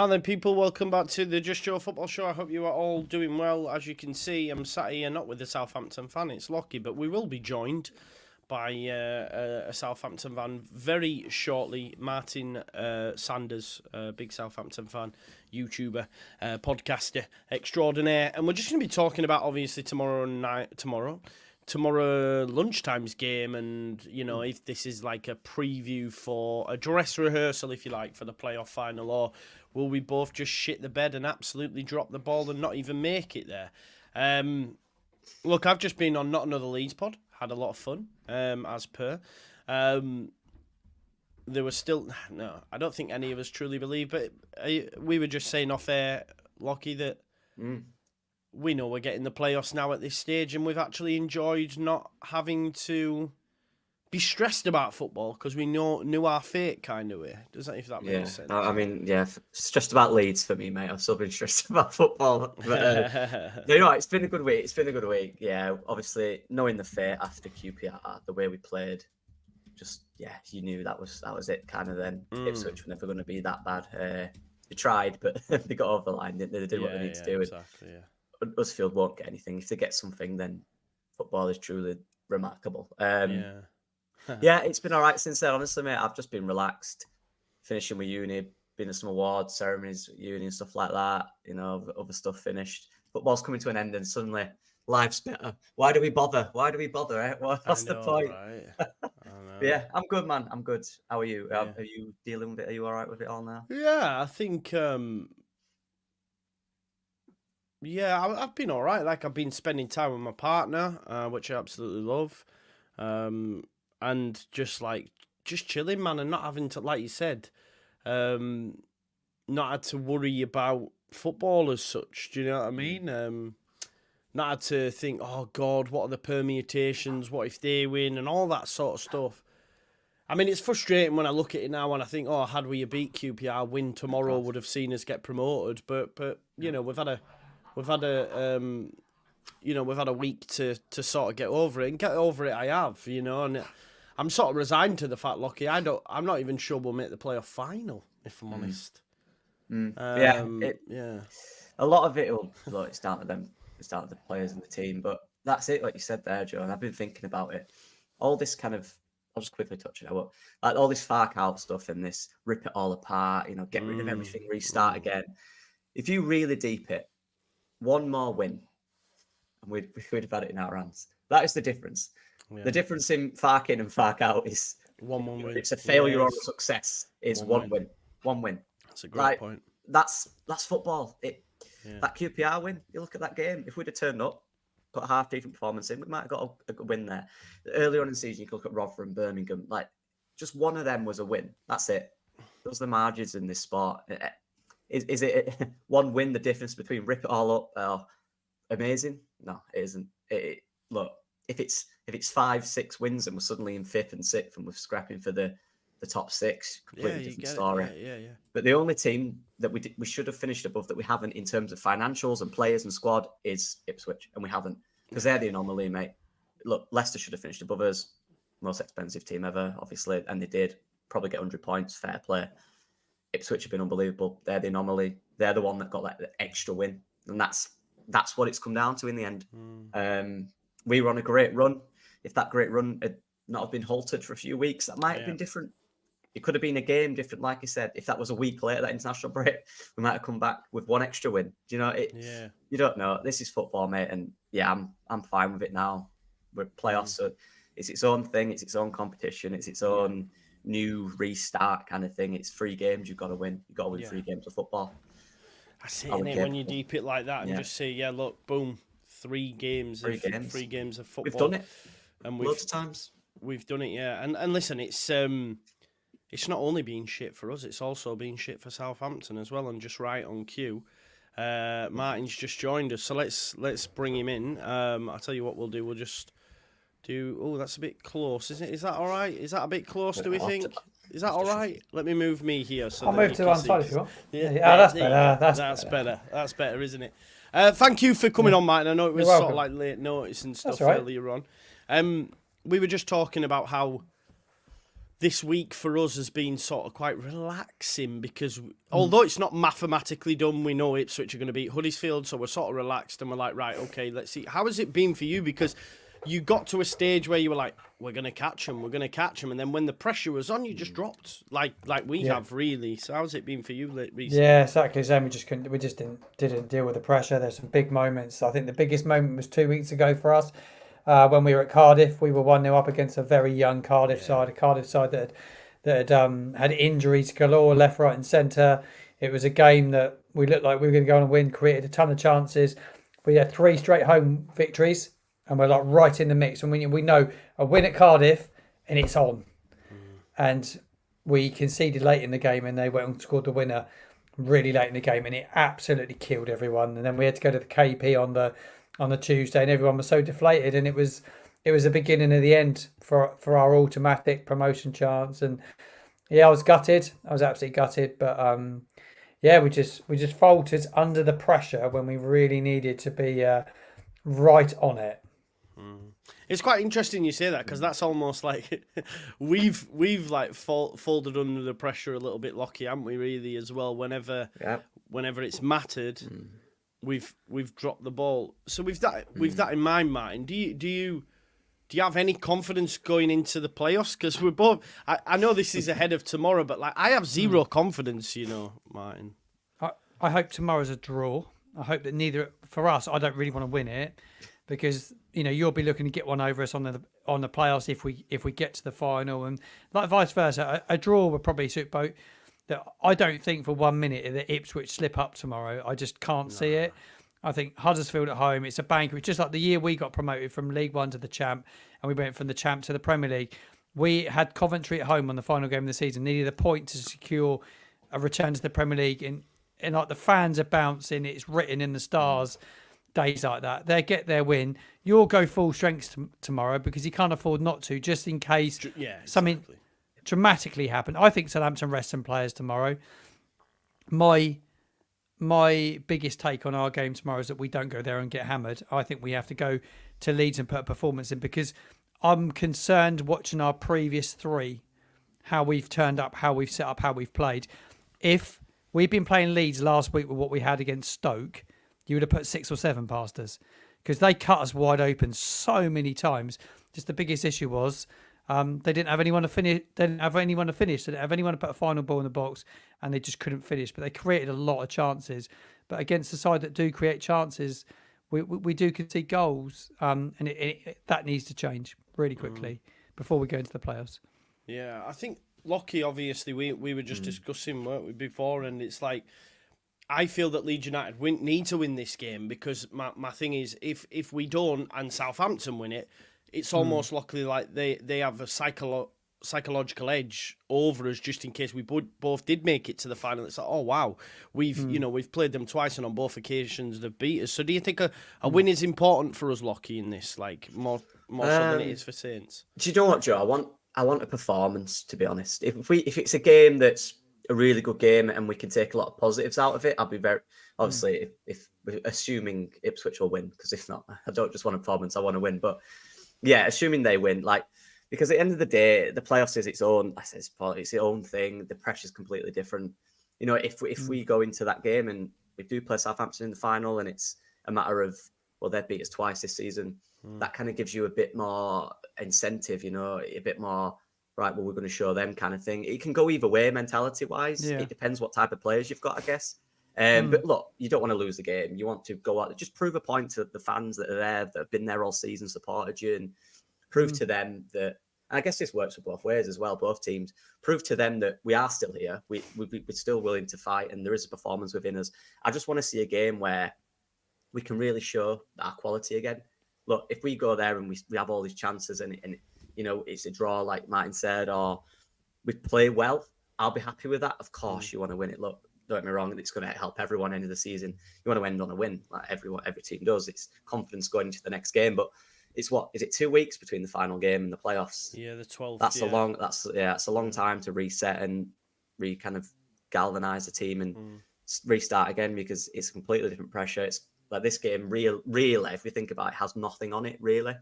Now then, people, welcome back to the Just Your Football Show. I hope you are all doing well. As you can see, I'm sat here not with a Southampton fan, it's Lockie, but we will be joined by a Southampton fan very shortly. Martin Sanders, big Southampton fan, YouTuber, podcaster extraordinaire. And we're just going to be talking about, obviously, tomorrow lunchtime's game, and you know, if this is like a preview for a dress rehearsal, if you like, for the playoff final, or will we both just shit the bed and absolutely drop the ball and not even make it there? Look, I've just been on Not Another Leeds pod, had a lot of fun, as per. There was still no, I don't think any of us truly believe, but we were just saying off air, Lockie, that we know we're getting the playoffs now at this stage, and we've actually enjoyed not having to be stressed about football because we knew our fate kind of way. Does that, if that makes sense? I mean, stressed about Leeds for me, mate. I've still been stressed about football. But, you know, it's been a good week. Yeah, obviously, knowing the fate after QPR, the way we played, just, you knew that was it kind of then. Ipswich were never going to be that bad. They tried, but they got over the line, didn't they? They did what they need to do. Exactly, Huddersfield won't get anything. If they get something, then football is truly remarkable. It's been all right since then, honestly, mate. I've just been relaxed, finishing with uni, been to some awards, ceremonies at uni and stuff like that. You know, other stuff finished. Football's coming to an end and suddenly life's better. Why do we bother? Eh? What's the point? Right? Yeah, I'm good, man. I'm good. How are you? Are you dealing with it? Are you all right with it all now? Yeah, I think... I've been all right. Like, I've been spending time with my partner, which I absolutely love. And just chilling, man, and not having to, like you said, not had to worry about football as such. Do you know what I mean? Not had to think, oh God, what are the permutations? What if they win? And all that sort of stuff. I mean, it's frustrating when I look at it now and I think, oh, had we beat QPR, win tomorrow would have seen us get promoted. But you know, we've had a week to sort of get over it, and get over it I have, you know, and I'm sort of resigned to the fact, Lockie, I'm not even sure we'll make the playoff final, if I'm honest. A lot of it it's down to them, it's down to the players and the team, but that's it, like you said there, Joe, and I've been thinking about it. All this kind of, I'll just quickly touch it out, like all this Fark out stuff and this rip it all apart, you know, get rid of everything, restart again. If you really deep it, one more win, and we'd have had it in our hands. That is the difference. Yeah. The difference in Fark in and Fark out is one win. It's a failure or a success. Is one win. One win. That's a great point. That's football. That QPR win. You look at that game. If we'd have turned up, got a half decent performance in, we might have got a good win there. Earlier on in the season, you could look at Rotherham and Birmingham. Like, just one of them was a win. That's it. Those are the margins in this sport. Is it one win the difference between rip it all up? Amazing? No, it isn't. Look, if it's 5-6 wins and we're suddenly in 5th and 6th and we're scrapping for the top 6, completely different story. Yeah. But the only team that we should have finished above that we haven't in terms of financials and players and squad is Ipswich, and we haven't, because they're the anomaly, mate. Look, Leicester should have finished above us, most expensive team ever, obviously, and they did probably get 100 points, fair play. Ipswich have been unbelievable. They're the anomaly. They're the one that got the extra win, and that's what it's come down to in the end. We were on a great run. If that great run had not have been halted for a few weeks, that might have been different. It could have been a game different, like I said. If that was a week later, that international break, we might have come back with one extra win. Do you know? You don't know. This is football, mate, and I'm fine with it now. We're playoffs, so it's its own thing. It's its own competition. It's its own new restart kind of thing. It's 3 games. You've got to win. You've got to win 3 games of football. I see it when you deep it like that and just say, look, boom, 3 games. 3 games of football. We've done it. And loads of times. We've done it, And listen, it's not only been shit for us, it's also been shit for Southampton as well. And just right on cue, Martin's just joined us, so let's bring him in. I'll tell you what we'll do. We'll just do. Oh, that's a bit close, isn't it? Is that all right? Is that a bit close? Do we think? Is that all right? Let me move me here. So I'll move to one side if you want. That's better. That's better. That's better, isn't it? Thank you for coming on, Martin. I know it was sort of like late notice and stuff earlier on. We were just talking about how this week for us has been sort of quite relaxing because although it's not mathematically done, we know Ipswich are going to beat Huddersfield, so we're sort of relaxed and we're like, right, okay, let's see. How has it been for you? Because you got to a stage where you were like, we're going to catch them, and then when the pressure was on, you just dropped, like we have really. So how's it been for you recently? Yeah, exactly. Same. We just didn't deal with the pressure. There's some big moments. I think the biggest moment was 2 weeks ago for us. When we were at Cardiff, we were 1-0 up against a very young Cardiff side, a Cardiff side that had injuries galore, left, right, and centre. It was a game that we looked like we were going to go on and win, created a ton of chances. We had 3 straight home victories, and we're like right in the mix. And we know a win at Cardiff, and it's on. And we conceded late in the game, and they went and scored the winner really late in the game, and it absolutely killed everyone. And then we had to go to the KP on the Tuesday, and everyone was so deflated, and it was the beginning of the end for our automatic promotion chance. And yeah, I was gutted. I was absolutely gutted, but yeah, we just faltered under the pressure when we really needed to be right on it. It's quite interesting you say that because that's almost like we've like folded under the pressure a little bit, Lockie, haven't we? Really, as well. Whenever it's mattered, we've dropped the ball. So with that in my mind, do you have any confidence going into the playoffs? Because we're both. I know this is ahead of tomorrow, but like I have zero confidence. Martin. I hope tomorrow's a draw. I hope that neither for us. I don't really want to win it. Because you'll be looking to get one over us on the playoffs if we get to the final, and like vice versa, a draw would probably suit both. That I don't think for 1 minute that Ipswich slip up tomorrow. I just can't see it. I think Huddersfield at home, it's a banker. It's just like the year we got promoted from League One to the Champ, and we went from the Champ to the Premier League. We had Coventry at home on the final game of the season, needed a point to secure a return to the Premier League, and like the fans are bouncing. It's written in the stars. Days like that, they get their win. You'll go full strength tomorrow because you can't afford not to, just in case something dramatically happened. I think Southampton rest some players tomorrow. My biggest take on our game tomorrow is that we don't go there and get hammered. I think we have to go to Leeds and put a performance in because I'm concerned watching our previous 3, how we've turned up, how we've set up, how we've played. If we've been playing Leeds last week with what we had against Stoke, you would have put 6 or 7 past us because they cut us wide open so many times. Just the biggest issue was they didn't have anyone to finish. They didn't have anyone to put a final ball in the box, and they just couldn't finish. But they created a lot of chances. But against the side that do create chances, we do concede goals, and that needs to change really quickly before we go into the playoffs. Yeah, I think Lockie. Obviously, we were just discussing, weren't we, before, and it's like. I feel that Leeds United need to win this game because my thing is if we don't and Southampton win it, it's almost likely like they have a psychological edge over us just in case we both did make it to the final. It's like, oh wow, we've played them twice and on both occasions they've beat us. So do you think a win is important for us, Lockie, in this, like more so than it is for Saints? Do you know what, Joe? I want a performance, to be honest. If it's a game that's a really good game and we can take a lot of positives out of it, I'll be very obviously if we're assuming Ipswich will win, because if not, I don't just want a performance, I want to win. But yeah, assuming they win, because at the end of the day, the playoffs is its own thing. The pressure's completely different. If we go into that game and we do play Southampton in the final and it's a matter of, well, they've beat us twice this season, that kind of gives you a bit more incentive, a bit more, right, well, we're going to show them kind of thing. It can go either way mentality-wise. Yeah. It depends what type of players you've got, I guess. But look, you don't want to lose the game. You want to go out, just prove a point to the fans that are there, that have been there all season, supported you, and prove to them that, and I guess this works for both ways as well, both teams, prove to them that we are still here, we're still willing to fight, and there is a performance within us. I just want to see a game where we can really show our quality again. Look, if we go there and we have all these chances and it's a draw, like Martin said, or we play well, I'll be happy with that. Of course, you want to win it. Look, don't get me wrong, it's going to help everyone end of the season. You want to end on a win, like every team does. It's confidence going into the next game. But it's 2 weeks between the final game and the playoffs? Yeah, the 12th. That's a long time to reset and kind of galvanise the team and restart again, because it's completely different pressure. It's like this game, really, if we think about it, has nothing on it, really.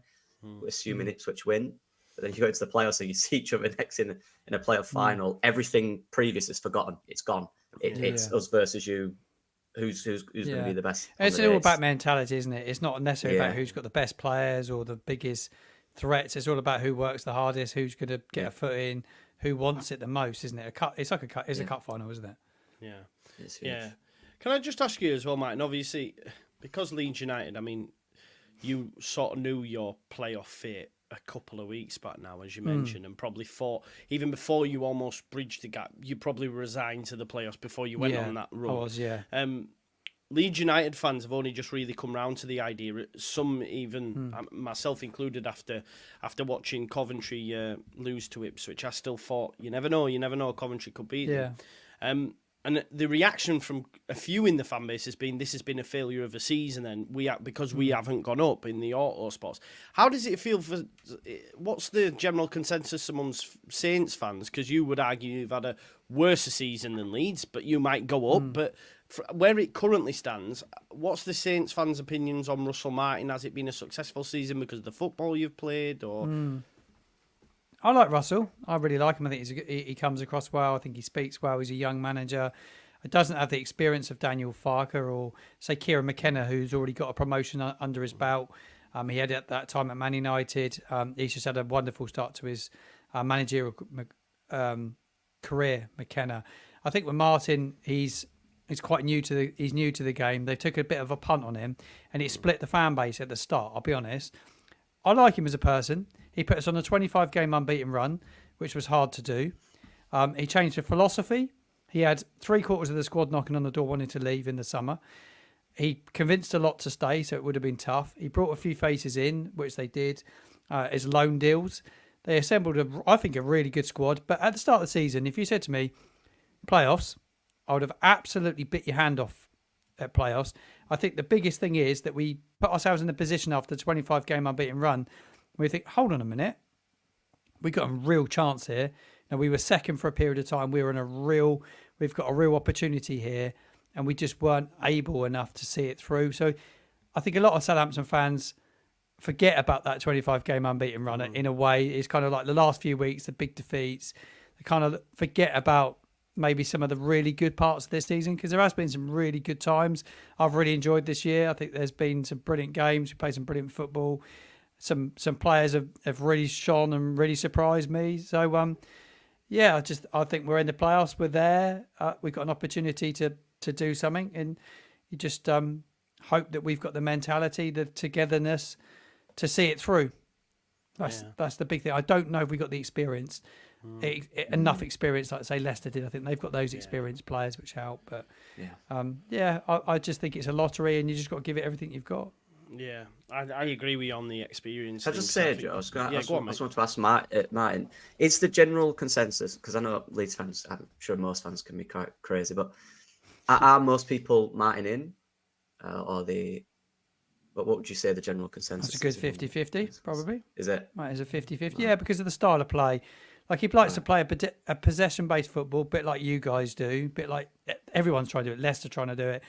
Assuming Ipswich win. But then you go into the playoffs and you see each other next in a playoff final. Everything previous is forgotten. It's gone. It's us versus you. Who's going to be the best? It's all about mentality, isn't it? It's not necessarily about who's got the best players or the biggest threats. It's all about who works the hardest, who's going to get a foot in, who wants it the most, isn't it? It's like a cup. It's a cup final, isn't it? Yeah. Can I just ask you as well, Mike? And obviously, because Leeds United, I mean, you sort of knew your playoff fate a couple of weeks back now, as you mentioned, and probably thought, even before you almost bridged the gap, you probably resigned to the playoffs before you went on that run. I was, Leeds United fans have only just really come round to the idea. Some even, myself included, after watching Coventry lose to Ipswich, I still thought, you never know, Coventry could beat them. And the reaction from a few in the fan base has been, this has been a failure of a season, and because we haven't gone up in the auto spots. How does it feel what's the general consensus amongst Saints fans? Because you would argue you've had a worse season than Leeds, but you might go up. But where it currently stands, what's the Saints fans' opinions on Russell Martin? Has it been a successful season because of the football you've played, or? I like Russell. I really like him. I think he comes across well. I think he speaks well. He's a young manager. He doesn't have the experience of Daniel Farker or, say, Kieran McKenna, who's already got a promotion under his belt. He had it at that time at Man United. He's just had a wonderful start to his managerial career, McKenna. I think with Martin, he's quite new to the game. They took a bit of a punt on him, and it split the fan base at the start. I'll be honest. I like him as a person. He put us on a 25-game unbeaten run, which was hard to do. He changed the philosophy. He had 3/4 of the squad knocking on the door wanting to leave in the summer. He convinced a lot to stay, so it would have been tough. He brought a few faces in, which they did, as loan deals. They assembled, I think, a really good squad. But at the start of the season, if you said to me, playoffs, I would have absolutely bit your hand off at playoffs. I think the biggest thing is that we put ourselves in a position after the 25-game unbeaten run where we think, hold on a minute, we got a real chance here. Now, we were second for a period of time. We've got a real opportunity here, and we just weren't able enough to see it through. So I think a lot of Southampton fans forget about that 25-game unbeaten run in a way. It's kind of like the last few weeks, the big defeats. They kind of forget about maybe some of the really good parts of this season, because there has been some really good times I've really enjoyed this year. I think there's been some brilliant games. We played some brilliant football. Some players have really shone and really surprised me. So, I think we're in the playoffs. We're there. We've got an opportunity to do something, and you just hope that we've got the mentality, the togetherness to see it through. That's the big thing. I don't know if we got the experience. Enough experience, like say Leicester did. I think they've got those experienced players which help. But I just think it's a lottery, and you just got to give it everything you've got. Yeah, I agree with you on the experience. Can I just say, Joe, I just want to ask Martin, is the general consensus, because I know Leeds fans, I'm sure most fans can be quite crazy, but are most people Martin in? Or what would you say the general consensus is? It's a good 50-50, probably. Is it? Right, it's a 50-50. Yeah, because of the style of play. Like, he likes to play a possession-based football, a bit like you guys do, a bit like everyone's trying to do it, Leicester trying to do it.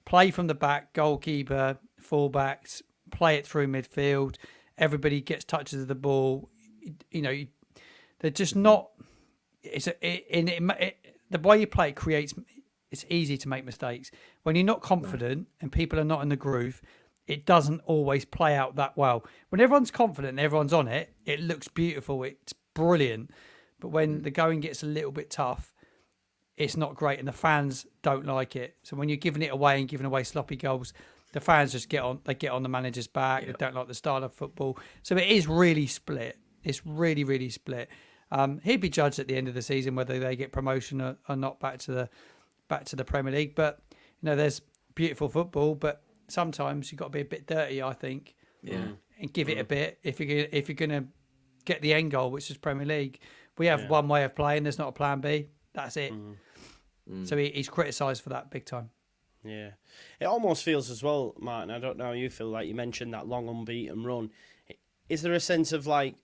Play from the back, goalkeeper, fullbacks, play it through midfield. Everybody gets touches of the ball. They're just not. The way you play creates. It's easy to make mistakes when you're not confident and people are not in the groove. It doesn't always play out that well. When everyone's confident and everyone's on it, it looks beautiful. It's brilliant. But when the going gets a little bit tough, it's not great, and the fans don't like it. So when you're giving it away and giving away sloppy goals, the fans just get on the manager's back. They don't like the style of football. So it is really split. It's really, really split. He'd be judged at the end of the season whether they get promotion or not back to the Premier League. But there's beautiful football, but sometimes you've got to be a bit dirty, I think. Yeah. And give it a bit if you're going to get the end goal, which is Premier League. We have one way of playing. There's not a plan B. That's it. So he's criticised for that big time. Yeah. It almost feels as well, Martin, I don't know how you feel, like you mentioned that long unbeaten run. Is there a sense of like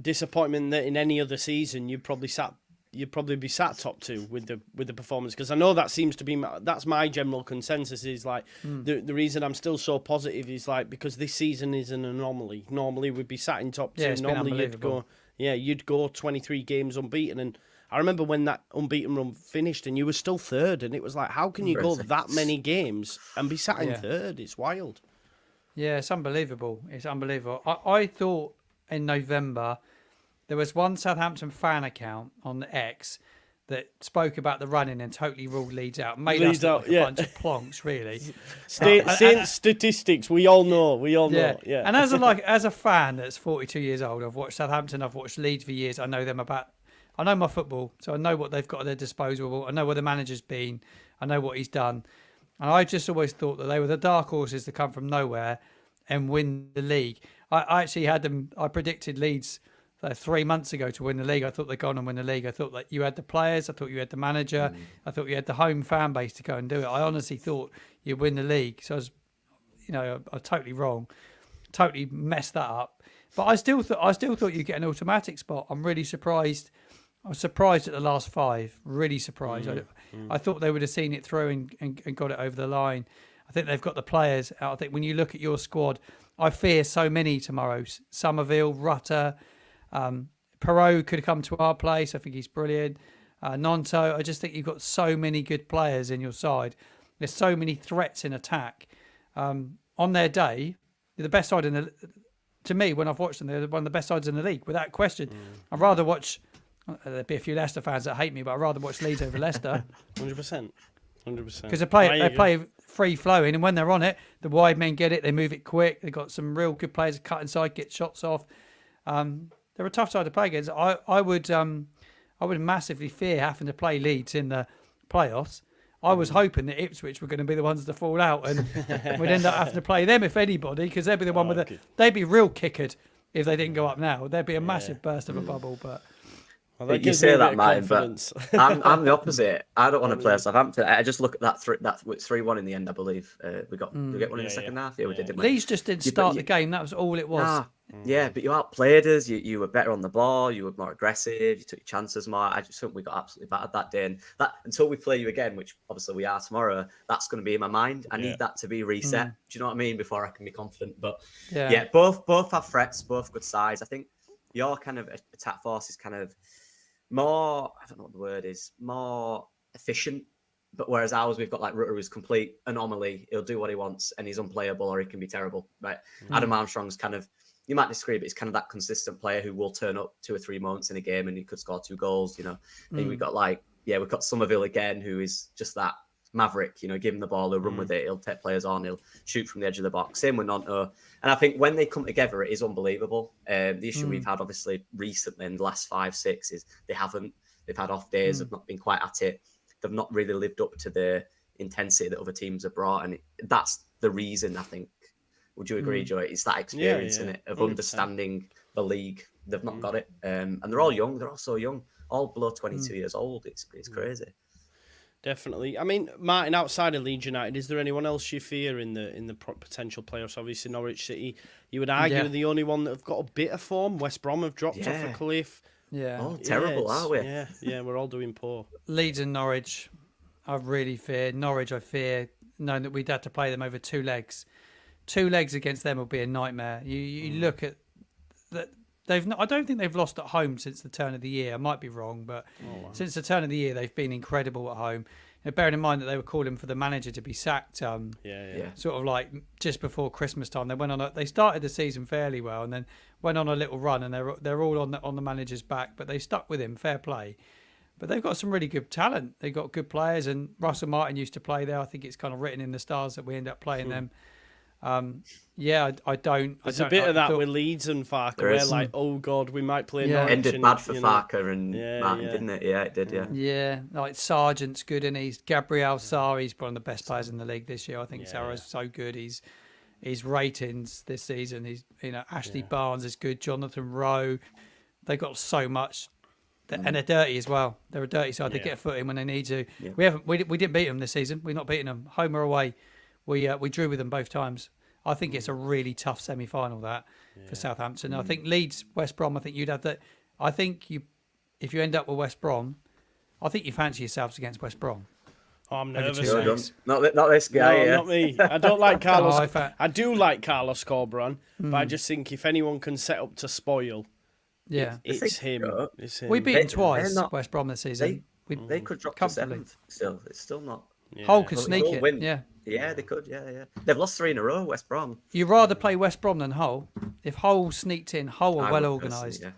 disappointment that in any other season you probably sat you'd probably be sat top 2 with the performance, because I know that seems to be that's my general consensus. Is like the reason I'm still so positive is like because this season is an anomaly. Normally we'd be sat in top 2. Yeah, it's been Normally unbelievable. you'd go 23 games unbeaten, and I remember when that unbeaten run finished and you were still third, and it was like, how can you go that many games and be sat in third? It's wild. Yeah, it's unbelievable. It's unbelievable. I thought in November there was one Southampton fan account on the X that spoke about the running and totally ruled Leeds out. Made Leeds us look out, like a bunch of plonks, really. Statistics, we all know. Yeah. And as a fan that's 42 years old, I've watched Southampton, I've watched Leeds for years. I know my football, so I know what they've got at their disposal. I know where the manager's been. I know what he's done. And I just always thought that they were the dark horses to come from nowhere and win the league. I actually had them. I predicted Leeds 3 months ago to win the league. I thought they'd go on and win the league. I thought that you had the players. I thought you had the manager. I thought you had the home fan base to go and do it. I honestly thought you'd win the league. So I was, I was totally wrong. Totally messed that up. But I still thought you'd get an automatic spot. I'm really surprised. I was surprised at the last 5. Really surprised. I thought they would have seen it through and got it over the line. I think they've got the players. I think when you look at your squad, I fear so many tomorrow. Somerville, Rutter, Perot could come to our place. I think he's brilliant. Nonto. I just think you've got so many good players in your side. There's so many threats in attack. On their day, they're the best side in the. To me, when I've watched them, they're one of the best sides in the league, without question. I'd rather watch. There'll be a few Leicester fans that hate me, but I'd rather watch Leeds over Leicester. 100%. Because they play free flowing, and when they're on it, the wide men get it. They move it quick. They've got some real good players cut inside, get shots off. They're a tough side to play against. I would massively fear having to play Leeds in the playoffs. I was hoping that Ipswich were going to be the ones to fall out, and we'd end up having to play them if anybody, because they'd be the one they'd be real kickered if they didn't go up now. There'd be a massive burst of a bubble, but. Well, you say that, Martin, but I'm the opposite. I don't want to play Southampton. I just look at that 3-1 in the end, I believe. We get one in the second half. Yeah, we did. Leeds just didn't start the game. That was all it was. Yeah, but you outplayed us. You were better on the ball. You were more aggressive. You took your chances more. I just think we got absolutely battered that day. And that until we play you again, which obviously we are tomorrow, that's going to be in my mind. I need that to be reset. Do you know what I mean? Before I can be confident. But both have threats, both good size. I think your kind of attack force is kind of more, I don't know what the word is, more efficient. But whereas ours, we've got like Rutter, who's complete anomaly. He'll do what he wants and he's unplayable or he can be terrible. Right? Adam Armstrong's kind of, you might disagree, but he's kind of that consistent player who will turn up 2 or 3 moments in a game and he could score 2 goals, And we've got we've got Somerville again, who is just that maverick, give him the ball, he'll run with it, he'll take players on, he'll shoot from the edge of the box. Same with Nonto. And I think when they come together, it is unbelievable. The issue we've had, obviously, recently in the last 5-6 is they've had off days, they've not been quite at it. They've not really lived up to the intensity that other teams have brought. And that's the reason, I think. Would you agree, Joey? It's that experience in it of 100%. Understanding the league. They've not got it. And they're all young. They're all so young. All below 22 years old. It's crazy. Definitely. I mean, Martin, outside of Leeds United, is there anyone else you fear in the potential playoffs? Obviously, Norwich City, you would argue, are the only one that have got a bit of form. West Brom have dropped off a cliff. Yeah. Oh, terrible, are we? Yeah, we're all doing poor. Leeds and Norwich, I really fear. Norwich, I fear, knowing that we'd have to play them over 2 legs. 2 legs against them will be a nightmare. You look at that. I don't think they've lost at home since the turn of the year. I might be wrong, but since the turn of the year, they've been incredible at home. Bearing in mind that they were calling for the manager to be sacked, sort of like just before Christmas time. They started the season fairly well and then went on a little run, and they're all on the manager's back, but they stuck with him. Fair play. But they've got some really good talent. They've got good players, and Russell Martin used to play there. I think it's kind of written in the stars that we end up playing them. I don't. There's a bit of that with Leeds and Farker, where like, oh god, we might play Norwich. Ended bad for Farker and Martin, didn't it? Yeah, it did. Yeah, like Sargent's good, and he's Gabriel Sarri's one of the best players in the league this year. I think Sarah's so good. His ratings this season. Ashley Barnes is good. Jonathan Rowe. They got so much. And they're dirty as well. They're a dirty side. They get a foot in when they need to. Yeah. We didn't beat them this season. We've not beaten them home or away. We drew with them both times. I think it's a really tough semi-final for Southampton. I think Leeds, West Brom. I think you'd have that. I think if you end up with West Brom, I think you fancy yourselves against West Brom. Oh, I'm Over nervous. 2 mate. weeks. Not this guy. No, yeah. not me. I don't like Carlos. Oh, I do like Carlos Corberan, but I just think if anyone can set up to spoil, Yeah. it's him. It's him. We beat them They're twice, not- West Brom this season. They could drop to Comfortably. 7th still. It's still not. Hull could Well, sneak Hull it. win. Yeah. Yeah, they could. Yeah. They've lost 3 in a row, West Brom. You'd rather play West Brom than Hull. If Hull sneaked in, Hull are I well would organised. personally,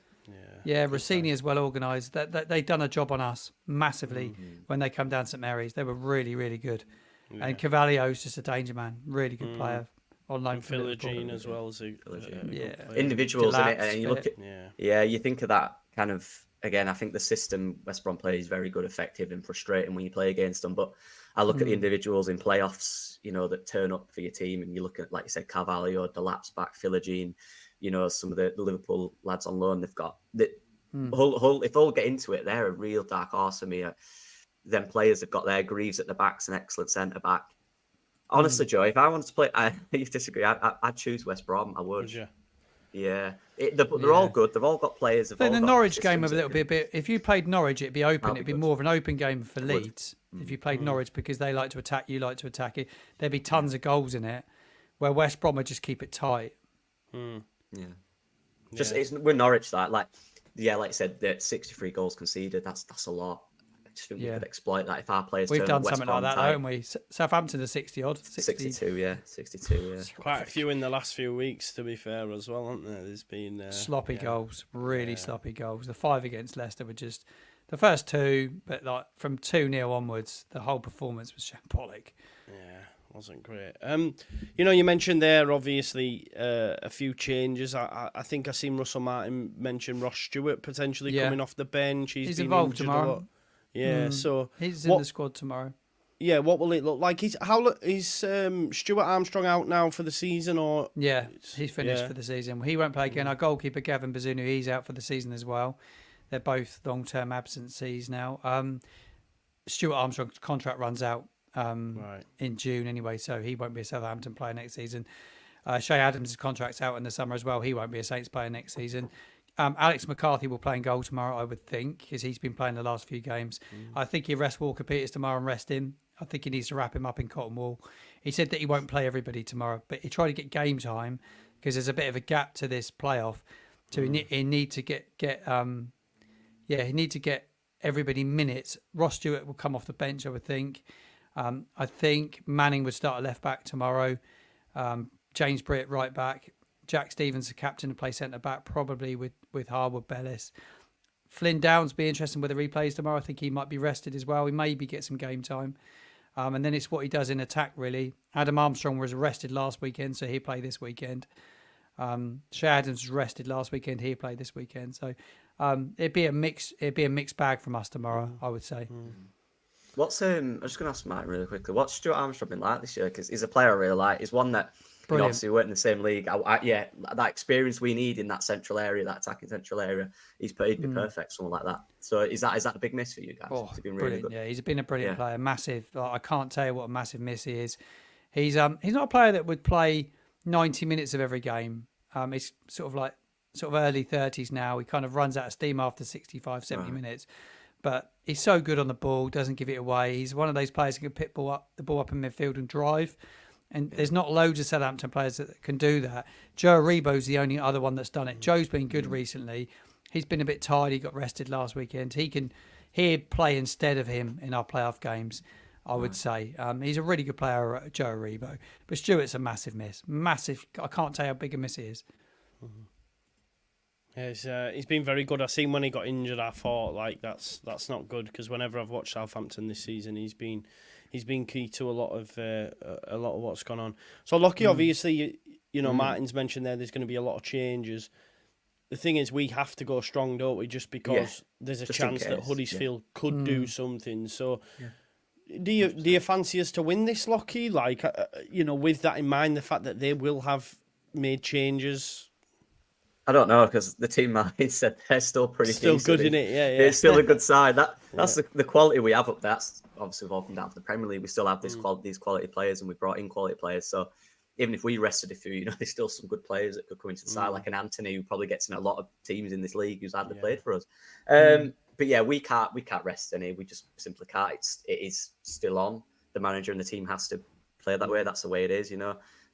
Yeah, Rossini is well organised. They've done a job on us massively when they come down St Mary's. They were really, really good. And Cavallio's just a danger man. Really good player. On loan from Liverpool. Philogene as well as a Yeah. Individuals in it, Delap's and you look fit. at you think of that kind of again. I think the system West Brom play is very good, effective, and frustrating when you play against them. But I look at the individuals in playoffs, that turn up for your team, and you look at, like you said, Carvalho, Delap's back, Philogene, some of the Liverpool lads on loan they've got. Hull, if Hull get into it, they're a real dark horse for me. Them players have got their Greaves at the back's an excellent centre back. Honestly, Joe, if I wanted to play, you disagree. I'd choose West Brom. I would. Yeah, they're all good. They've all got players. Then the Norwich game a little bit. If you played Norwich, it'd be open. It'd be more of an open game for Leeds. If you played Norwich, because they like to attack, you like to attack it. There'd be tons of goals in it. Where West Brom would just keep it tight. We're Norwich that like you said, that 63 goals conceded. That's a lot. I just think we could exploit that if our players. We've turn done West something Brom like that, tight. haven't we? Southampton are 60 odd. 62, yeah. 62, yeah. Quite a few in the last few weeks, to be fair, as well, haven't there? There's been sloppy goals, really sloppy goals. The 5 against Leicester were just the first 2, but like from 2-0 onwards, the whole performance was shambolic. Yeah, wasn't great. You mentioned there obviously a few changes. I think I seen Russell Martin mention Ross Stewart potentially coming off the bench. He's been involved injured tomorrow. a lot. Yeah, so He's in the squad tomorrow. Yeah, what will it look like? Is Stuart Armstrong out now for the season, or Yeah, he's finished for the season. He won't play again. Our goalkeeper Gavin Bazunu, he's out for the season as well. They're both long-term absences now. Stuart Armstrong's contract runs out in June anyway, so he won't be a Southampton player next season. Shay Adams' contract's out in the summer as well. He won't be a Saints player next season. Alex McCarthy will play in goal tomorrow, I would think, because he's been playing the last few games. I think he'll rest Walker Peters tomorrow and rest him. I think he needs to wrap him up in cotton wool. He said that he won't play everybody tomorrow, but he tried to get game time because there's a bit of a gap to this playoff. So he need to get everybody minutes. Ross Stewart will come off the bench, I would think. I think Manning would start at left back tomorrow. James Britt right back. Jack Stevens, the captain, to play centre back, probably with Harwood Bellis. Flynn Downs be interesting with the replays tomorrow. I think he might be rested as well. He maybe get some game time. And then it's what he does in attack, really. Adam Armstrong was arrested last weekend, so he'll play this weekend. Shay Adams was arrested last weekend. He'll play this weekend. So it'd be a mixed bag from us tomorrow, I would say. What's I'm just going to ask Martin really quickly. What's Stuart Armstrong been like this year? Because he's a player I really like. He's one that obviously weren't in the same league. That experience we need in that central area, that attacking central area, he'd be perfect, someone like that. So is that a big miss for you guys? Oh, He's been brilliant! really good. Yeah, he's been a brilliant player. Massive. Like, I can't tell you what a massive miss he is. He's not a player that would play 90 minutes of every game. He's sort of early 30s now. He kind of runs out of steam after 65, 70 minutes. But he's so good on the ball, doesn't give it away. He's one of those players who can pick the ball up in midfield and drive. And there's not loads of Southampton players that can do that. Joe Aribo's the only other one that's done it. Joe's been good recently. He's been a bit tired. He got rested last weekend. He'd play instead of him in our playoff games, I would say. He's a really good player, Joe Aribo. But Stuart's a massive miss. Massive. I can't tell you how big a miss he is. Yeah, he's been very good. I seen when he got injured, I thought that's not good, because whenever I've watched Southampton this season, he's been key to a lot of what's gone on. So Lockie, obviously, Martin's mentioned there's going to be a lot of changes. The thing is, we have to go strong, don't we? Just because there's a chance that Huddersfield could do something. So, do you fancy us to win this, Lockie? With that in mind, the fact that they will have made changes. I don't know, because the team Martin said they're still pretty still decent. good in it. Yeah. It's still a good side. That's the quality we have up there. That's obviously we've all come down to the Premier League. We still have these quality players, and we brought in quality players. So even if we rested a few, there's still some good players that could come into the side, like an Anthony, who probably gets in a lot of teams in this league who's hardly played for us. but yeah, we can't rest any. We just simply can't. It is still on. The manager and the team has to play that way. That's the way it is.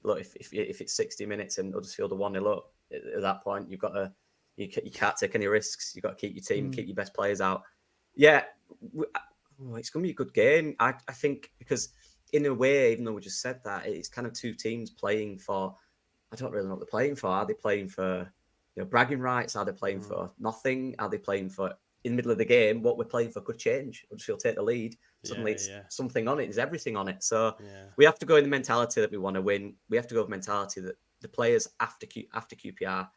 Look, if it's 60 minutes and Huddersfield are 1-0 up, at that point you've got to you can't take any risks. You've got to keep your team, keep your best players out. Yeah, it's going to be a good game. I think because in a way, even though we just said that, it's kind of two teams playing for. I don't really know what they're playing for. Are they playing for bragging rights? Are they playing for nothing? Are they playing for in the middle of the game? What we're playing for could change. Huddersfield take the lead. Suddenly it's something on it. There's everything on it. So we have to go in the mentality that we want to win. We have to go with mentality that the players after QPR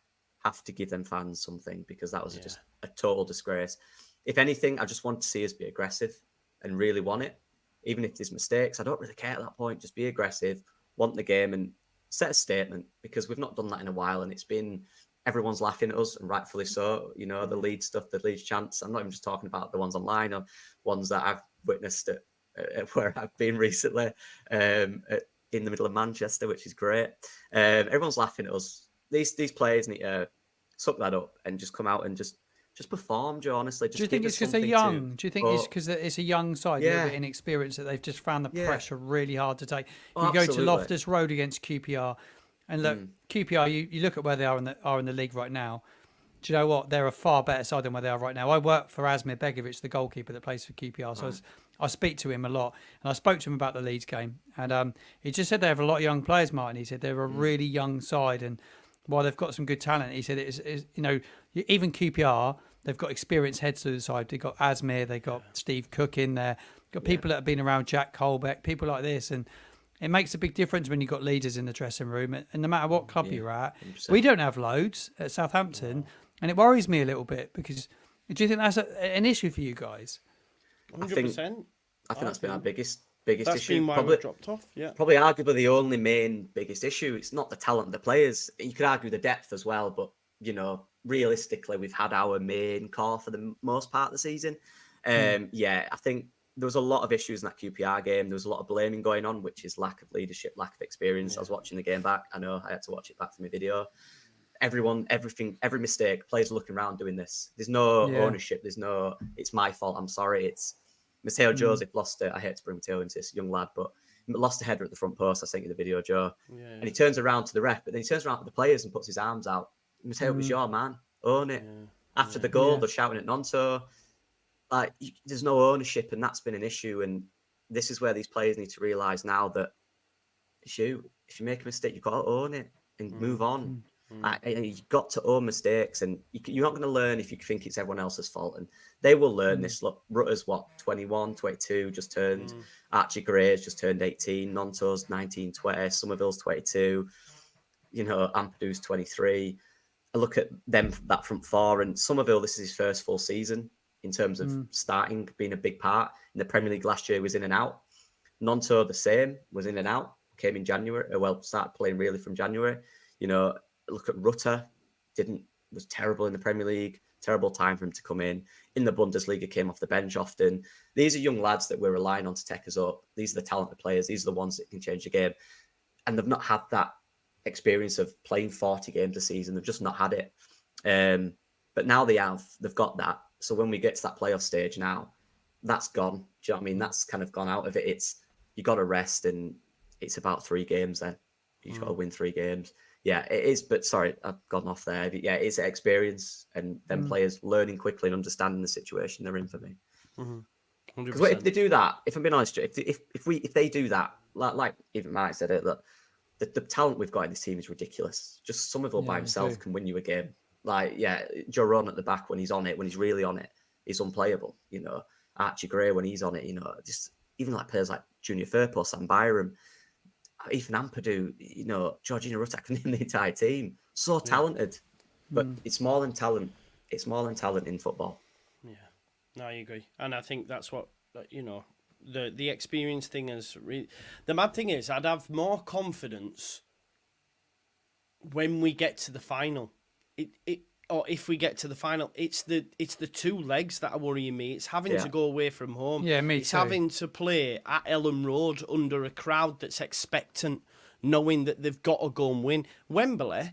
have to give them fans something, because that was just a total disgrace. If anything, I just want to see us be aggressive and really want it. Even if there's mistakes, I don't really care at that point. Just be aggressive, want the game, and set a statement, because we've not done that in a while, and it's been everyone's laughing at us, and rightfully so. The Leeds stuff, the Leeds chants. I'm not even just talking about the ones online, or ones that I've witnessed at where I've been recently, in the middle of Manchester, which is great. Everyone's laughing at us. These players need to suck that up and just come out and just perform, Joe, honestly. Just do you think it's because they're young? Do you think it's because it's a young side, a little bit inexperienced, that they've just found the pressure really hard to take? You go to Loftus Road against QPR, and look, QPR, you look at where they are in the league right now. Do you know what? They're a far better side than where they are right now. I work for Asmir Begovic, the goalkeeper that plays for QPR, so I speak to him a lot. And I spoke to him about the Leeds game, and he just said they have a lot of young players, Martin. He said they're a really young side, and while they've got some good talent, he said it's even QPR, they've got experienced heads to the side. They've got Asmir, they've got Steve Cook in there, got people that have been around, Jack Colbeck, people like this, and it makes a big difference when you've got leaders in the dressing room. And no matter what club you're at, 100%. We don't have loads at Southampton, and it worries me a little bit, because do you think that's an issue for you guys? 100%. I think that's been our biggest that's issue. Been why we dropped off. Yeah, probably arguably the only main biggest issue. It's not the talent of the players. You could argue the depth as well, but realistically, we've had our main core for the most part of the season. I think there was a lot of issues in that QPR game. There was a lot of blaming going on, which is lack of leadership, lack of experience. I was watching the game back. I know I had to watch it back for my video. Every mistake, players looking around doing this. There's no ownership. There's no, it's my fault, I'm sorry. It's Mateo Joseph lost it. I hate to bring Mateo into this, young lad, but lost a header at the front post. I sent you the video, Joe. And he turns around to the ref, but then he turns around to the players and puts his arms out. Mateo, it was your man. Own it. After the goal, they're shouting at Nonto. There's no ownership, and that's been an issue. And this is where these players need to realise now that if you make a mistake, you've got to own it and move on. You've got to own mistakes, and you're not going to learn if you think it's everyone else's fault. And they will learn this. Look, Rutter's 21, 22, just turned. Archie Gray's just turned 18. Nonto's 19, 20. Somerville's 22. Ampadu's 23. I look at them, that front four, and Somerville, this is his first full season in terms of starting, being a big part. In the Premier League last year, was in and out. Nonto, the same, was in and out. Came in January. Started playing really from January. Look at Rutter, was terrible in the Premier League. Terrible time for him to come in. In the Bundesliga, came off the bench often. These are young lads that we're relying on to take us up. These are the talented players. These are the ones that can change the game. And they've not had that experience of playing 40 games a season. They've just not had it. But now they've got that. So when we get to that playoff stage now, that's gone. Do you know what I mean? That's kind of gone out of it. You got to rest, and it's about 3 games then. You've got to win 3 games. Yeah, it is. But sorry, I've gone off there. Yeah, it's experience and then players learning quickly and understanding the situation they're in for me. Because if they do that, if I'm being honest, if they do that, like even Mike said it, look, the talent we've got in this team is ridiculous. Just Somerville by himself can win you a game. Joe Rowan at the back, when he's on it, when he's really on it, is unplayable. Archie Gray, when he's on it, just even like players like Junior Firpo, Sam Byram, Ethan Ampadu, Georgina Rutter, can name the entire team. So talented, but it's more than talent. It's more than talent in football. Yeah, no, I agree, and I think that's what the experience thing is. The mad thing is, I'd have more confidence when we get to the final. Or if we get to the final, it's the 2 legs that are worrying me. It's having to go away from home. Yeah, me It's too. having to play at Ellen Road under a crowd that's expectant, knowing that they've got to go and win. Wembley,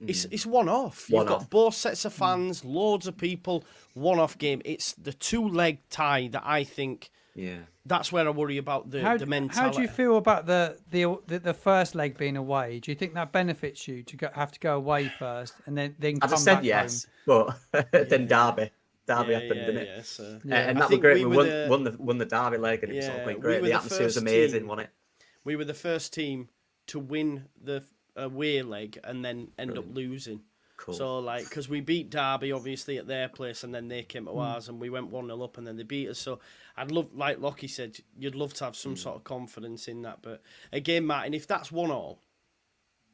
It's one-off. You've got both sets of fans, loads of people, one-off game. It's the two-leg tie that I think. Yeah. That's where I worry about the mentality. How do you feel about the first leg being away? Do you think that benefits you to have to go away first and then come I said back yes, home? but then Derby happened, didn't it? Yeah, so. And that was great. We won the Derby leg, and it was all going great. The atmosphere was amazing, wasn't it? We were the first team to win the away leg and then end up losing. Cool. So, because we beat Derby, obviously, at their place, and then they came to ours, and we went 1-0 up, and then they beat us. So, I'd love, like Lockie said, you'd love to have some sort of confidence in that. But, again, Martin, if that's 1-1,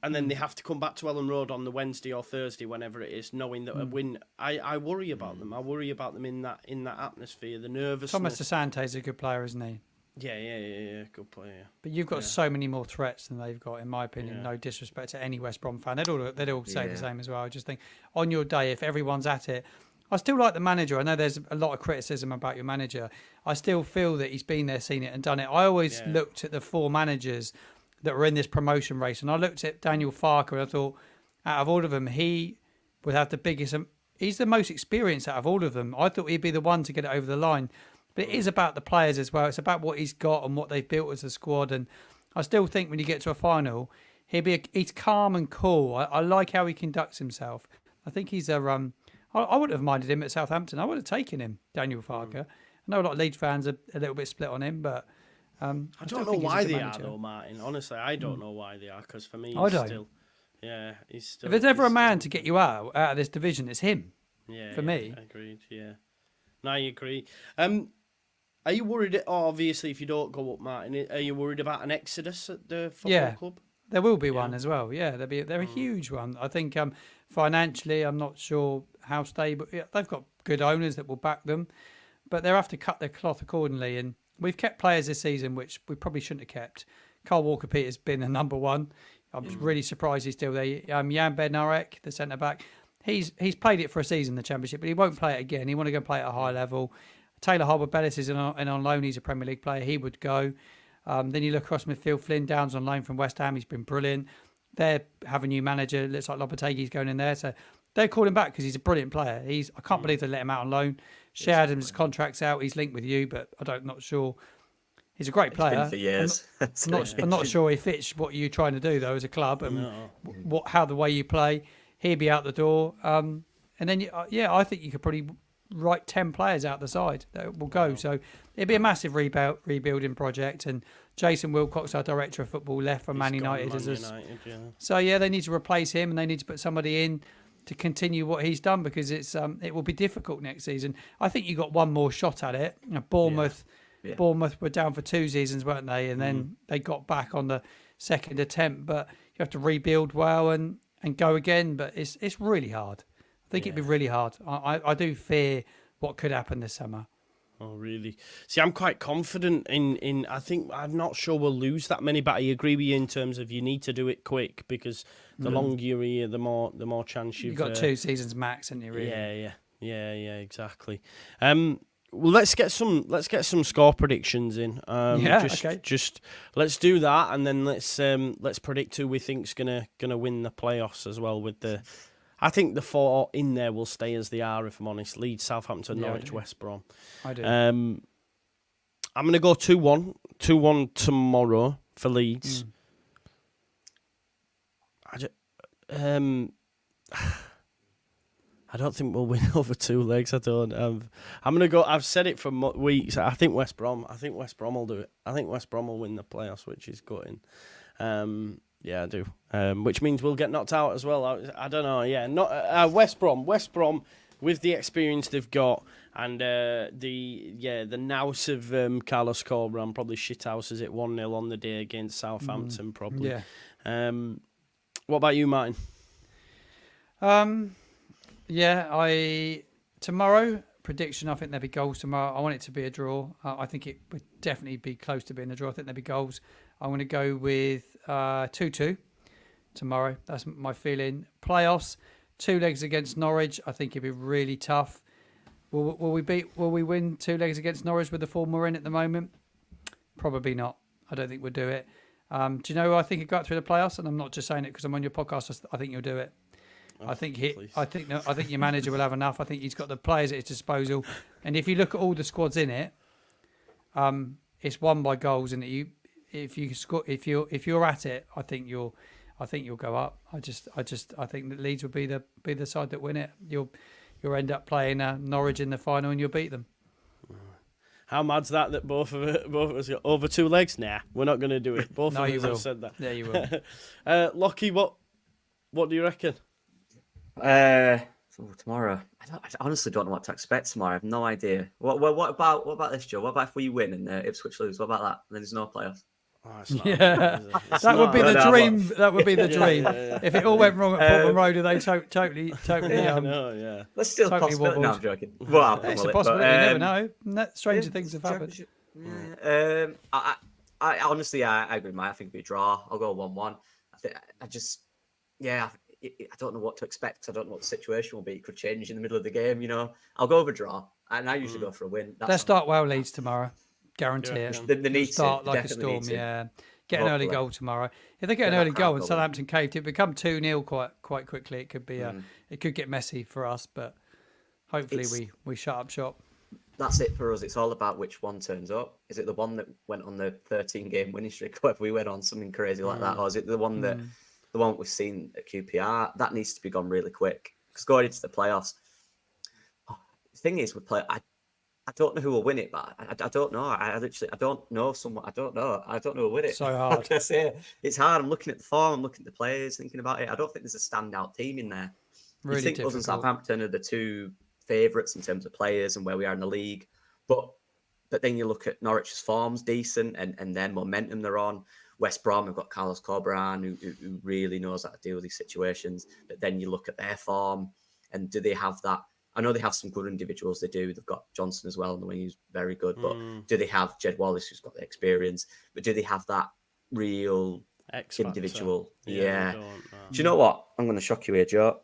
and then they have to come back to Ellen Road on the Wednesday or Thursday, whenever it is, knowing that a win, I worry about them. I worry about them in that atmosphere, the nervousness. Thomas Asante is a good player, isn't he? Yeah, good player. Yeah. But you've got so many more threats than they've got, in my opinion. No disrespect to any West Brom fan, they'd all say the same as well. I just think on your day, if everyone's at it, I still like the manager. I know there's a lot of criticism about your manager. I still feel that he's been there, seen it, and done it. I always looked at the four managers that were in this promotion race, and I looked at Daniel Farke, and I thought, out of all of them, he would have the biggest. He's the most experienced out of all of them. I thought he'd be the one to get it over the line. But it is about the players as well. It's about what he's got and what they've built as a squad. And I still think when you get to a final, he's calm and cool. I like how he conducts himself. I think he's I wouldn't have minded him at Southampton. I would have taken him, Daniel Farke. I know a lot of Leeds fans are a little bit split on him, but I don't know why they are though, Martin. Honestly, I don't know why they are, because for me, he's still. If there's ever a man to get you out of this division, it's him. Yeah, for me. Agreed. Yeah, no, I agree. Are you worried? Obviously, if you don't go up, Martin, are you worried about an exodus at the football club? There will be one as well. Yeah, they're a huge one. I think financially, I'm not sure how stable. They've got good owners that will back them, but they'll have to cut their cloth accordingly. And we've kept players this season which we probably shouldn't have kept. Carl Walker-Peters been the number one. I'm really surprised he's still there. Jan Bednarek, the centre back, he's played it for a season, the Championship, but he won't play it again. He want to go play at a high level. Taylor Harbour-Bellis is on loan. He's a Premier League player. He would go. Then you look across midfield. Flynn Downs on loan from West Ham. He's been brilliant. They have a new manager. It looks like Lopetegui's going in there. So they called him back because he's a brilliant player. I can't believe they let him out on loan. Shea Adams' contract's out. He's linked with you, but I'm not sure. He's a great player. It's been for years. I'm not sure he fits what you're trying to do though as a club and how the way you play. He'd be out the door. And then I think you could probably write 10 players out the side that will go. So it'd be a massive rebuilding project. And Jason Wilcox, our director of football, left from Man United. So they need to replace him and they need to put somebody in to continue what he's done, because it will be difficult next season. I think you got one more shot at it. Bournemouth were down for 2 seasons, weren't they? And then they got back on the second attempt. But you have to rebuild well and go again. But it's really hard. I think it'd be really hard. I do fear what could happen this summer. Oh, really? See, I'm quite confident in. I think I'm not sure we'll lose that many, but I agree with you in terms of you need to do it quick, because the longer you're here, the more chance you've got 2 seasons max, haven't you? Really? Yeah, exactly. Well, let's get some score predictions in. Okay. Just let's do that, and then let's predict who we think's gonna win the playoffs as well. I think the 4 in there will stay as they are, if I'm honest. Leeds, Southampton, Norwich, West Brom. I do. I'm going to go 2-1. 2-1 tomorrow for Leeds. I don't think we'll win over 2 legs. I don't. I'm going to go. I've said it for weeks. I think West Brom will do it. I think West Brom will win the playoffs, which is gutting. Yeah, I do. Which means we'll get knocked out as well. I don't know. Yeah, not West Brom. West Brom, with the experience they've got, and the nous of Carlos Corberan probably shithouses it 1-0 on the day against Southampton. Probably. Yeah. What about you, Martin? Tomorrow prediction. I think there'll be goals tomorrow. I want it to be a draw. I think it would definitely be close to being a draw. I think there'll be goals. I'm going to go with 2-2 tomorrow. That's my feeling. Playoffs, 2 legs against Norwich. I think it'd be really tough. Will we win 2 legs against Norwich with the form we're in at the moment? Probably not. I don't think we'll do it. Do you know who I think will go out through the playoffs? And I'm not just saying it because I'm on your podcast. I think you'll do it. I think please. I think your manager will have enough. I think he's got the players at his disposal, and if you look at all the squads in it, it's won by goals. And if you're at it, I think you'll go up. I think that Leeds will be the side that win it. You'll end up playing Norwich in the final, and you'll beat them. How mad's that both of us got over 2 legs? Nah, we're not going to do it. Both No, of you us have will. said that. Yeah, you will. Lockie, what do you reckon? Tomorrow, I honestly don't know what to expect tomorrow. I have no idea. What about this, Joe? What about if we win and Ipswich lose? What about that? And then there's no playoffs. Oh, it's not, Yeah, it's that would be not- the dream. That would be the dream. yeah. If it all went wrong at Portman Road, and they totally. Yeah, no, yeah. Let's still Totally possibility. No, wobbled. I'm joking. Well, It's a possibility. You never know. Stranger things have happened. Yeah. I honestly, I agree with Mike. I think it'll be a draw. I'll go 1-1. I don't know what to expect. I don't know what the situation will be. It could change in the middle of the game. I'll go with a draw, and I usually go for a win. They'll start well, Leeds tomorrow. Guarantee it. They need to Start like a definitely storm. need to. Yeah. Get an early Hopefully. goal tomorrow. If they get an that early crowd goal and going. Southampton caved, it become 2-0 quite quickly. It could be it could get messy for us, but hopefully we shut up shop. That's it for us. It's all about which one turns up. Is it the one that went on the 13-game winning streak, or if we went on something crazy like that, or is it the one that we've seen at QPR? That needs to be gone really quick because going into the playoffs. The thing is, I don't know who will win it, but I don't know. I don't know someone. I don't know who will win it. So hard. How can I say it? It's hard. I'm looking at the form. I'm looking at the players, thinking about it. I don't think there's a standout team in there. Really you think us and Southampton are the two favourites in terms of players and where we are in the league, but then you look at Norwich's form's decent and their momentum they're on. West Brom have got Carlos Corberán who really knows how to deal with these situations. But then you look at their form and do they have that? I know they have some good individuals. They do. They've got Johnson as well in the wing, who's very good. But do they have Jed Wallace, who's got the experience? But do they have that real individual? Yeah. Do you know what? I'm going to shock you here, Joe.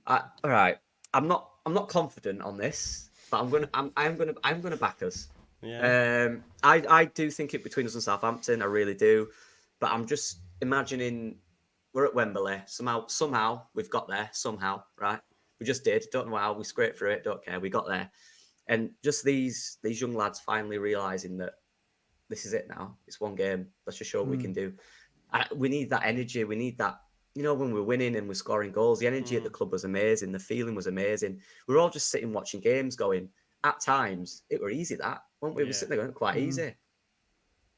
All right. I'm not confident on this, but I'm gonna back us. Yeah. I do think it between us and Southampton. I really do. But I'm just imagining we're at Wembley. Somehow we've got there. Somehow, right? We just did. Don't know how. We scraped through it. Don't care. We got there. And just these young lads finally realizing that this is it now. It's one game. Let's just show what we can do. We need that energy. We need that. When we're winning and we're scoring goals, the energy at the club was amazing. The feeling was amazing. We were all just sitting watching games going, at times, it were easy that, weren't we? We were sitting there going, quite easy.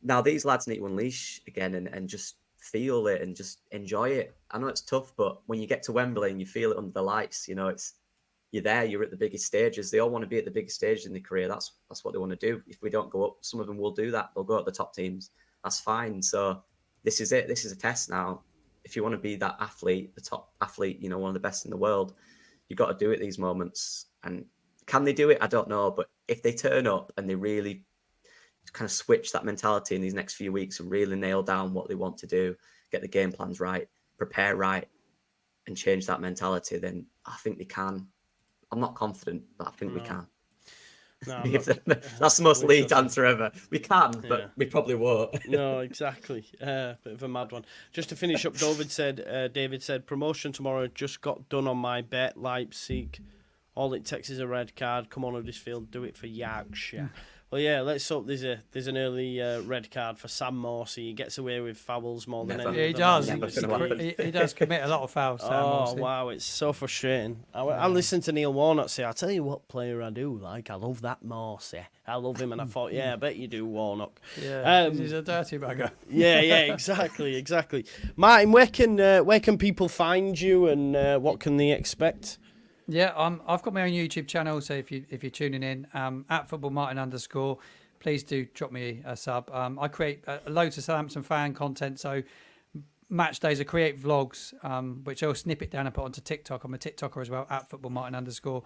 Now, these lads need to unleash again and just feel it and just enjoy it. I know it's tough, but when you get to Wembley and you feel it under the lights, you're there, you're at the biggest stages. They all want to be at the biggest stages in their career. That's what they want to do. If we don't go up, some of them will do that. They'll go at the top teams. That's fine. So this is it. This is a test now. If you want to be that athlete, the top athlete, one of the best in the world, you've got to do it these moments. And can they do it? I don't know. But if they turn up and they really kind of switch that mentality in these next few weeks and really nail down what they want to do, get the game plans right, prepare right, and change that mentality, then I think they can. I'm not confident, but I think we can. No, that's the most Leeds answer ever. We can, but we probably won't. No, exactly. Bit of a mad one. Just to finish up, David said, promotion tomorrow just got done on my bet, Leipzig. All it takes is a red card. Come on, Huddersfield, do it for Yorkshire. Well, yeah, let's hope there's an early red card for Sam Morsey. He gets away with fouls more than any. He does. He does commit a lot of fouls. Sam Morsey. Wow, it's so frustrating. I listened to Neil Warnock say, "I'll tell you what player I do like. I love that Morsey. I love him." And I thought, yeah, I bet you do, Warnock. Yeah, he's a dirty bagger. Yeah, exactly. Martin, where can people find you and what can they expect? Yeah, I've got my own YouTube channel, so if you're tuning in, at @footballmartin_, please do drop me a sub. I create loads of Southampton fan content, so match days I create vlogs, which I'll snip it down and put onto TikTok. I'm a TikToker as well, @footballmartin_.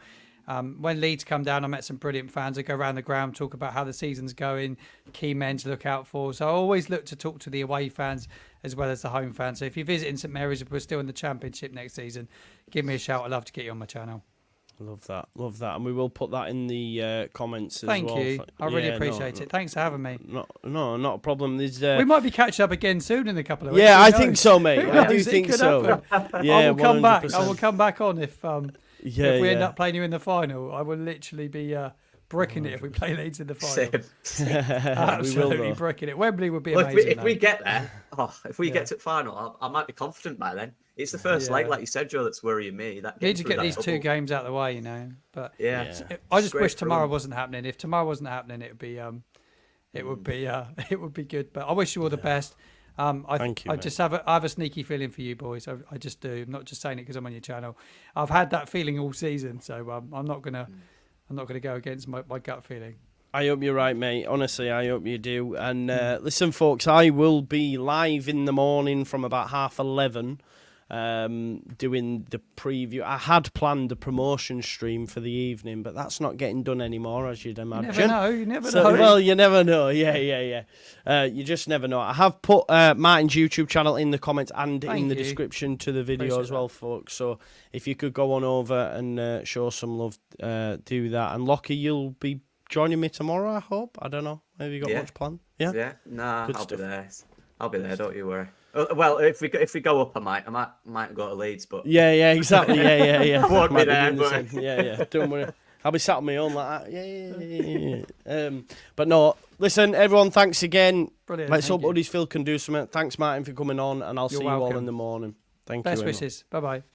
When Leeds come down, I met some brilliant fans. I go around the ground, talk about how the season's going, key men to look out for. So I always look to talk to the away fans as well as the home fans. So if you're visiting St Mary's, if we're still in the Championship next season, give me a shout. I'd love to get you on my channel. Love that, and we will put that in the comments as well. Thank you. I really appreciate it. Thanks for having me. No, not a problem. There's, we might be catching up again soon in a couple of weeks. Yeah, Who I knows? think so, mate. Who I do knows? It think could so. happen. Yeah, I will come back. 100%. I will come back on if we end yeah. up playing you in the final. I will literally be bricking it if we play Leeds in the final. Absolutely bricking it. Wembley would be amazing. If we get there, if we get to the final, I might be confident by then. It's the first leg, like you said, Joe, that's worrying me. That need to get these two games out of the way, you know. But I just wish tomorrow wasn't happening. If tomorrow wasn't happening, it would be good. But I wish you all the best. Thank you. I just have a sneaky feeling for you boys. I just do. I'm not just saying it because I'm on your channel. I've had that feeling all season, so I'm not gonna go against my gut feeling. I hope you're right, mate. Honestly, I hope you do. And listen, folks, I will be live in the morning from about 11:30. Doing the preview. I had planned a promotion stream for the evening, but that's not getting done anymore, as you'd imagine. You never know. Well, you never know. Yeah. You just never know. I have put Martin's YouTube channel in the comments and in the description to the video Appreciate as well, folks. So if you could go on over and show some love, do that. And Lockie, you'll be joining me tomorrow, I hope. I don't know. Have you got much planned? Yeah? Yeah. Nah, Good I'll stuff. be there. I'll be there, don't you worry. Well, if we go up, I might go to Leeds, but Yeah, exactly. Yeah. Won't be Might there, doing the but- same. Yeah. Don't worry. I'll be sat on my own like that. Yeah. But no, listen, everyone, thanks again. Brilliant. Let's Thank hope you. Huddersfield can do something. Thanks, Martin, for coming on, and I'll see you all welcome. in the morning. Thank you. Best very much. wishes. Bye bye.